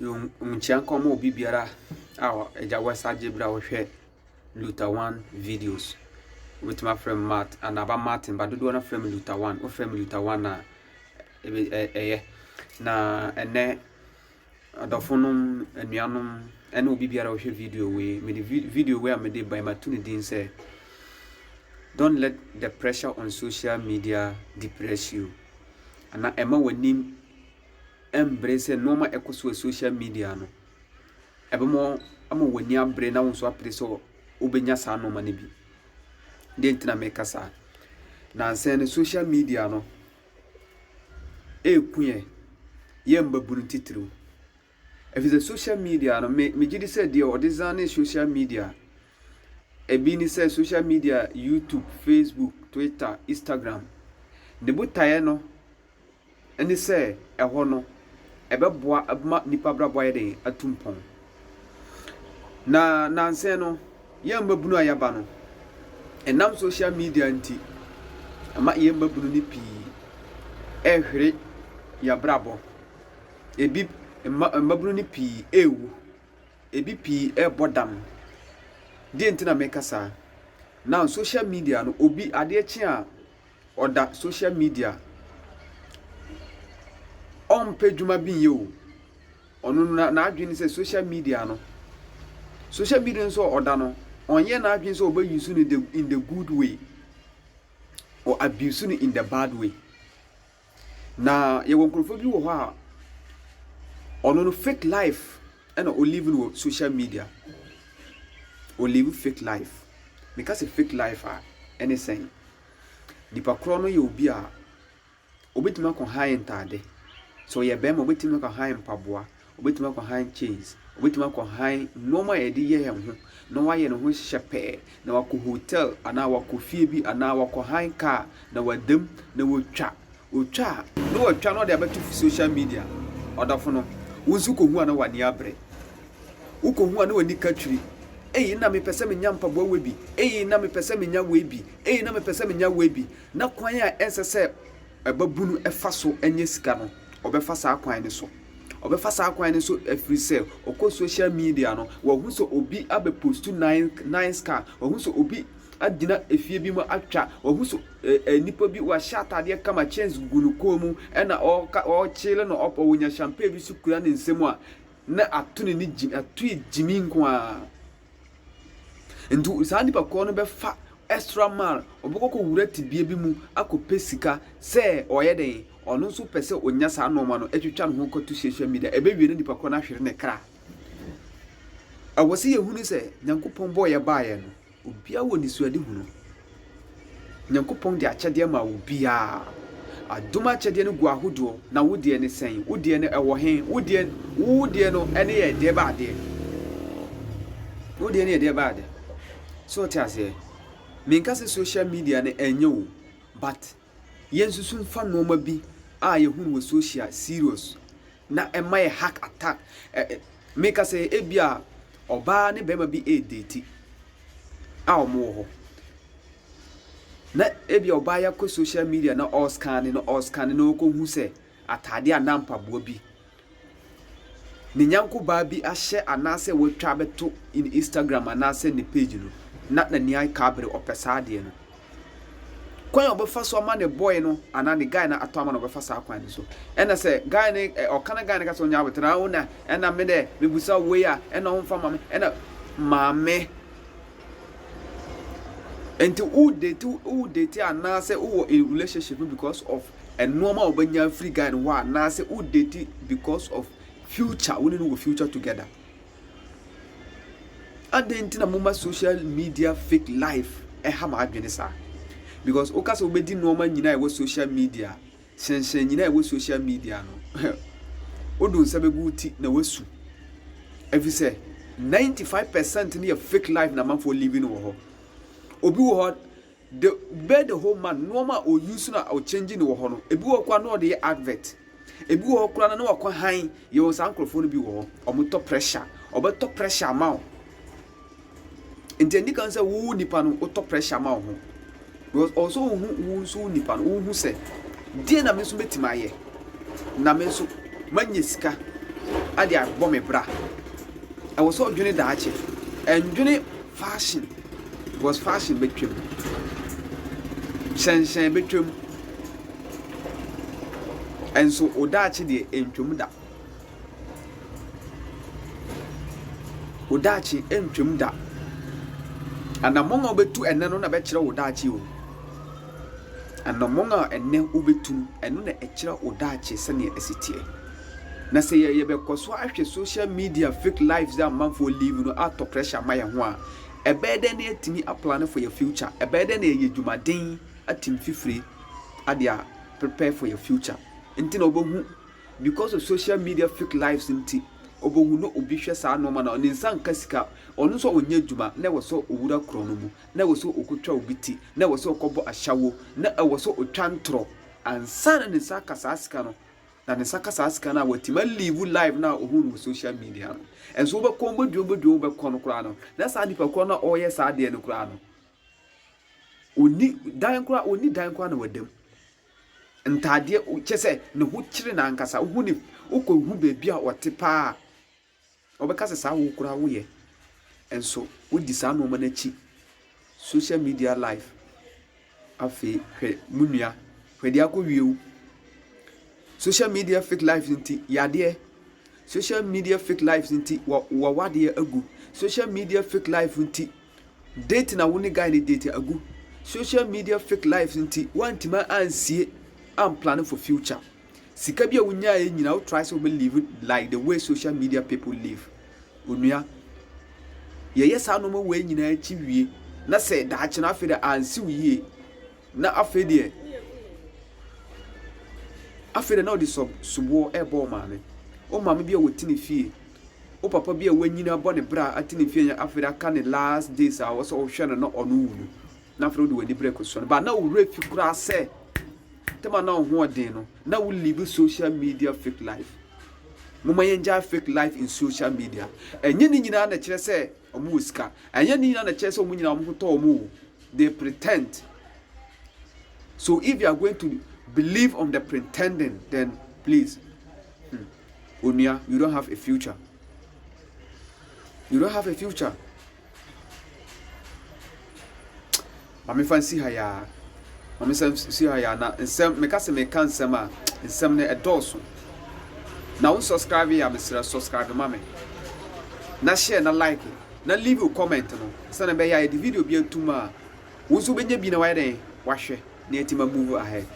Unchianko mo bibiara our Ejawasa Jibra we Luther one videos with my friend Matt and Aba Martin, but do not frame Luther one or frame Luther one na ene adofonum anuanom ene obi biara we video we me the video where me dey by my tune din say don't let the pressure on social media depress you. And ema wanim embrace normal ekoso social media no ebemo ama wani abre na wonso apre so obenya sa no ma ne bi de ntina meka sa na nsen social media no ekuye ye mbabunu titru efize social media no me gidi se de o design social media ebi ni se social media YouTube, Facebook, Twitter, Instagram de butaye no eni se eho no ebeboa abma nipa brabo ayede atumpon na nanse no ye mbabunu ayaba no enam social media nti ama ye mbabunu ni pi ehwere ya brabo ebi mbabunu ni pi ewu ebi pi ebodam de ntina mekasa na social media no obi ade echi a oda social media on pejuma bin yo onu na adwene se social media no so oda no onye na adwene so oba use no in the good way or abuse no in the bad way na ye wonkrofo bi wo ho a onu no fake life and o live no social media o live fake life because a fake life anything dipa kro no ye obi a obetima kon high entade so ye bema obetima kon high mpaboa obetima kon high chains obetima kon high normal ye di ye ho no wa ye no ho hyepe na wako hotel ana wako fie bi ana wako high car na wadem na wotwa no watwa no de abetu social media odafo no wonsu ko hu ana wani abre uko hu ana wani katwiri na me pese me nya mpaboa webi na me pese me nya webi na me pese me nya webi na kwan a ensese ebabunu efa so enye sika no obefa sa kwan ne so every sale okọ social media no wo hu so obi abe post nine scar wo hu so obi adina efie bi mu atwa wo hu so nipa bi wa shatade kama chance gunu komu na o chile no opo wonya champagne bi sukura ne nsemu a na atune ni jimi nko a ndu sa nipa ko no be fa extra mile obokoko wurati bie bi mu akopɛ sika se oyeden ono nso pese onya sa anoma no etwetwa no ho kotu social media ebewie nipa ko na hwere ne kra awose ye hunu se nyankopon bo ye baaye no obia woni suade hunu nyankopon de akyede ma obia adoma akyede no gu ahodo na wodie ne sen wodie ne ewo hen wodie no ene ye de baade wodie ne ye de baade so tiase minkase social media ne enyo but yensusun fa noma bi a ye hunu wo social serious na ema ye hack attack minkase ebia oba ne bema bi date a omo ho na ebia oba ya ko social media na all scan no ko hu se atade anampa bo bi ni nyanko ba bi ahye anase wotwa beto in Instagram anase ne page no na ni ai kabre opesade no kwan obefa so ma ne boy no ana ne guy na ato ama no obefa sa kwan so ena se guy ne okana guy ne ka so nya betra wo na ena me de mebusa we a ena ho mfa mame ena mame enti u date ana se u a relationship because of a normal obanya free guy no wa na se u date because of future we no future together adentina mama social media fake life ha ma adwene sa because okasa obedi normal nyina e social media senshen nyina e social media no odun sabegu ti na wasu every say 95% ne fake life na man for living wo ho obi wo ho the whole man normal o use na o changing wo ho no ebi wo kwa no de advert ebi wo kura na wakwa han ye wo san microphone bi wo ho omoto pressure obeto pressure ma intendi kan say wo nipa no auto pressure ma ho because also wo so nipa no wo hu say die na me so betima ye na me so manye sika ade abɔ me bra ɛwɔ so odwene daakye ɛndwene fashion was fashion betwem hyɛnhyɛn betwem ɛnso odaakye deɛ ɛntwem da odaakye ɛntwem da anamɔn a obetu ɛnɛ no na bɛkyerɛ odaakye o anamɔn a ɛnɛ obetu ɛno na ɛkyerɛ odaakye sɛnea ɛsitie na sɛ yɛ bɛkɔ so ahwɛ social media fake lives that man for live no ato pressure ma yɛ ho a ɛbɛyɛ dɛ na yɛtumi aplan for your future ɛbɛyɛ dɛ na yɛyɛ dwumaden atim fifire ade a prepare for your future nti na obohu because of social media fake lives nti obohu no obi hwɛ saa no ma na ne nsa nka sika ɔno so onye dwuma na ɛwɔ so owura kro no mu na ɛwɔ so okotwa obi ti na ɛwɔ so okɔbɔ ahyawo na ɛwɔ so otwa ntro ansa na ne nsa kasa sika no na ne nsa kasa sika na watima live live na ohu no social media no enso obɛkɔ boduo bɛkɔ no kra no na saa nipa kɔ na ɔyɛ saa de no kra no oni dan kra na wadam ntade kyese ne ho kyire na ankasa ohu ni okɔhu baabi a ɔte pa obɛka saa wo kra wo yɛ enso wodi saa no ma na chi social media live afi hwɛ munua hwɛ dia kɔ wiewu social media fake lives nti yade social media fake lives nti wa wade agu social media fake life nti date na woni guy ni date agu social media fake lives nti wantima ansie am planning for future sika bia wonya e nyina wo try so be live like the way social media people live onua ye saa no mo we nyina achi wie na se daache na afede ansi wie na afede na odi subo ebo maame o maame bia wotini fie o papa bia wanyina bɔ ne bra atini fie nya afede aka ne last days a wo so hwɛ no na ɔno wunu na afede wodi break so ba na wo refi kura se tema na ho odin no na we live social media fake life mama yenja fake life in social media enye ni nyina na kire se omu wosika enye ni nyina na kire se omu nyina omu to omu they pretend. So if you are going to believe on the pretending, then please Unia, you don't have a future. You don't have a future. Mami fancy haya. Mami see haya na nsem meka se meka nsem a nsem ne edoso. Na un subscribe ya mesra subscribe mami. Na share na like na leave a comment no. Sana be ya the video bi atuma. Wo so benye bi na wa den wa hwe na etima move ahead.